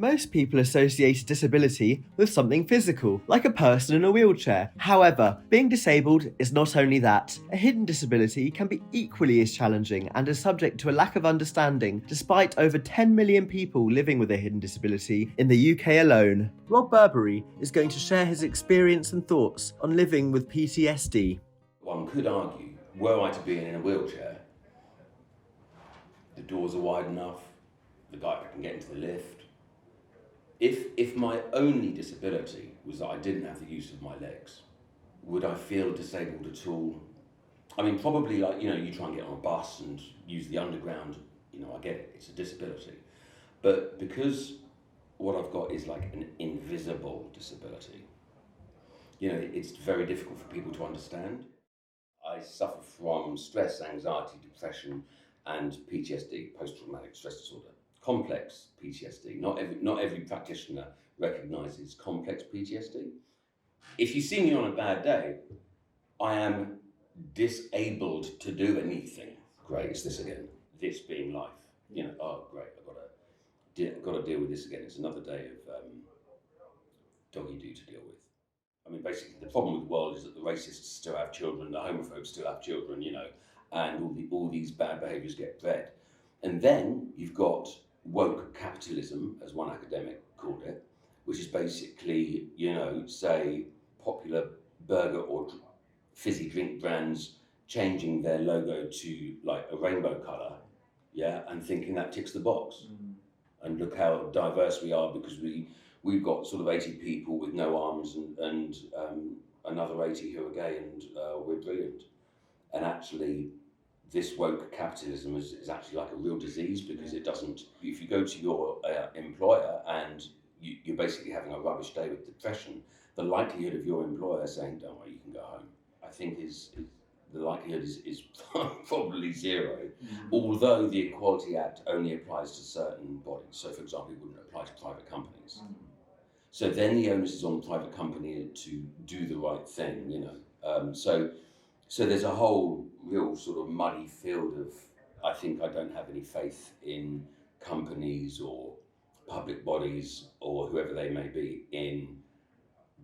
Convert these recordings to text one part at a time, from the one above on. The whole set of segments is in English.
Most people associate a disability with something physical, like a person in a wheelchair. However, being disabled is not only that. A hidden disability can be equally as challenging and is subject to a lack of understanding, despite over 10 million people living with a hidden disability in the UK alone. Rob Burberry is going to share his experience and thoughts on living with PTSD. One could argue, were I to be in a wheelchair, the doors are wide enough, the guy can get into the lift. If my only disability was that I didn't have the use of my legs, would I feel disabled at all? I mean, probably you try and get on a bus and use the underground, I get it, it's a disability. But because what I've got is like an invisible disability, it's very difficult for people to understand. I suffer from stress, anxiety, depression, and PTSD, post-traumatic stress disorder. Complex PTSD. Not every practitioner recognises complex PTSD. If you see me on a bad day, I am disabled to do anything. Great, it's this again. This being life. Oh great, I've got to deal with this again. It's another day of doggy do to deal with. I mean, basically, the problem with the world is that the racists still have children, the homophobes still have children, and all these bad behaviours get bred. And then you've got woke capitalism, as one academic called it, which is basically, say, popular burger or fizzy drink brands changing their logo to like a rainbow colour, and thinking that ticks the box. And look how diverse we are because we've got sort of 80 people with no arms and another 80 who are gay, and we're brilliant. And actually, this woke capitalism is actually like a real disease because it doesn't. If you go to your employer and you're basically having a rubbish day with depression, the likelihood of your employer saying, "Don't worry, you can go home," I think is the likelihood is probably zero. Although the Equality Act only applies to certain bodies. So, for example, it wouldn't apply to private companies. So then the onus is on the private company to do the right thing, So there's a whole real sort of muddy field of, I think I don't have any faith in companies or public bodies or whoever they may be in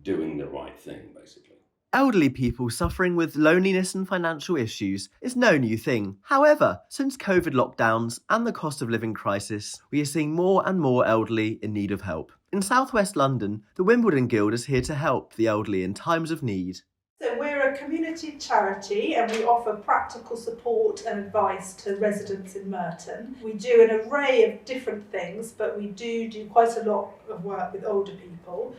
doing the right thing, basically. Elderly people suffering with loneliness and financial issues is no new thing. However, since COVID lockdowns and the cost of living crisis, we are seeing more and more elderly in need of help. In southwest London, the Wimbledon Guild is here to help the elderly in times of need. So we're a community charity and we offer practical support and advice to residents in Merton. We do an array of different things, but we do quite a lot of work with older people.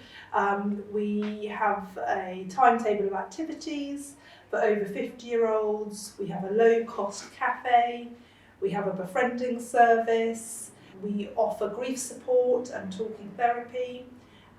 We have a timetable of activities for over 50-year-olds. We have a low-cost cafe. We have a befriending service. We offer grief support and talking therapy.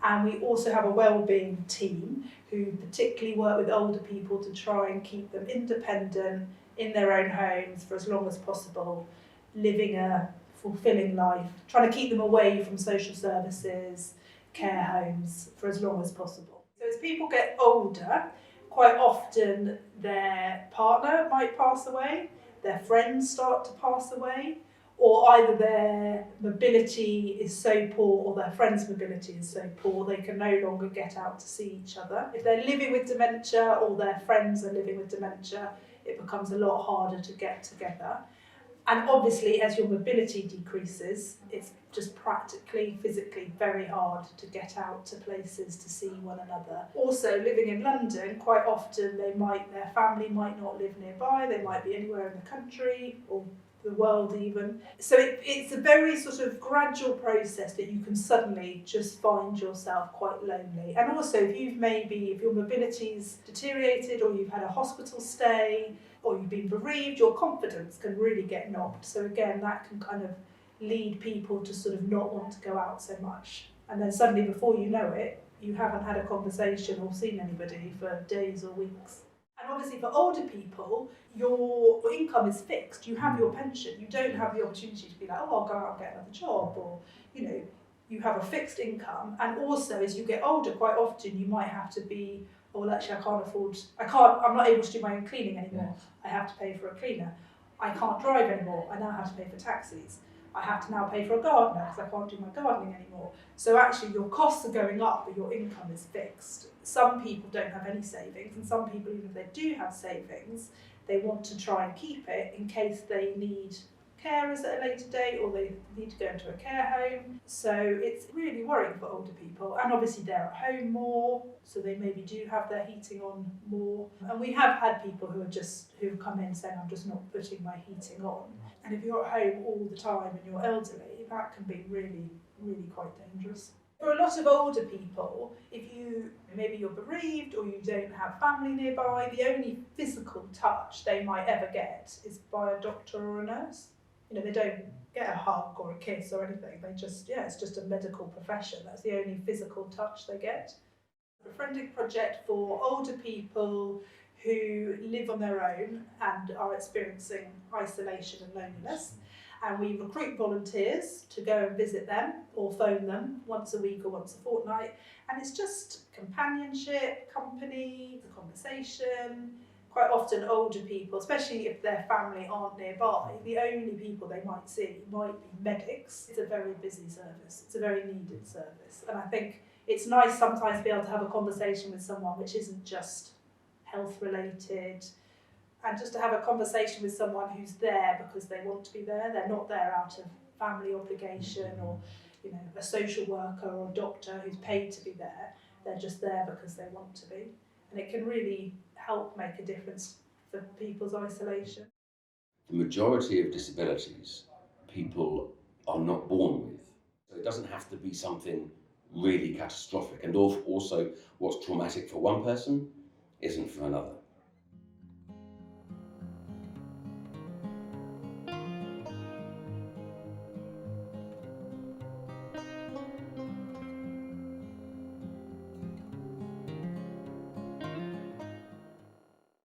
And we also have a wellbeing team who particularly work with older people to try and keep them independent in their own homes for as long as possible, living a fulfilling life, trying to keep them away from social services, care homes for as long as possible. So as people get older, quite often their partner might pass away, their friends start to pass away, or either their mobility is so poor or their friend's mobility is so poor they can no longer get out to see each other. If they're living with dementia or their friends are living with dementia, it becomes a lot harder to get together. And obviously, as your mobility decreases, it's just practically, physically very hard to get out to places to see one another. Also, living in London, quite often their family might not live nearby, they might be anywhere in the country or the world even. So it's a very sort of gradual process that you can suddenly just find yourself quite lonely. And also if your mobility's deteriorated or you've had a hospital stay or you've been bereaved, your confidence can really get knocked. So again, that can kind of lead people to sort of not want to go out so much. And then suddenly before you know it, you haven't had a conversation or seen anybody for days or weeks. And obviously for older people, your income is fixed. You have your pension. You don't have the opportunity to be like, oh, I'll go out and get another job. Or, you have a fixed income. And also as you get older, quite often you might have to be, oh, well, actually I'm not able to do my own cleaning anymore. I have to pay for a cleaner. I can't drive anymore. I now have to pay for taxis. I have to now pay for a gardener because I can't do my gardening anymore. So actually your costs are going up, but your income is fixed. Some people don't have any savings, and some people, even if they do have savings, they want to try and keep it in case they need carers at a later date or they need to go into a care home. So it's really worrying for older people, and obviously they're at home more, so they maybe do have their heating on more. And we have had people who've come in saying, I'm just not putting my heating on. And if you're at home all the time and you're elderly, that can be really, really quite dangerous. For a lot of older people, if maybe you're bereaved or you don't have family nearby, the only physical touch they might ever get is by a doctor or a nurse. They don't get a hug or a kiss or anything. It's just a medical profession. That's the only physical touch they get. A befriending project for older people who live on their own and are experiencing isolation and loneliness. And we recruit volunteers to go and visit them or phone them once a week or once a fortnight. And it's just companionship, company, the conversation. Quite often older people, especially if their family aren't nearby, the only people they might see might be medics. It's a very busy service. It's a very needed service. And I think it's nice sometimes to be able to have a conversation with someone which isn't just health related, and just to have a conversation with someone who's there because they want to be there. They're not there out of family obligation or a social worker or a doctor who's paid to be there. They're just there because they want to be. And it can really help make a difference for people's isolation. The majority of disabilities people are not born with. So it doesn't have to be something really catastrophic. And also what's traumatic for one person isn't for another.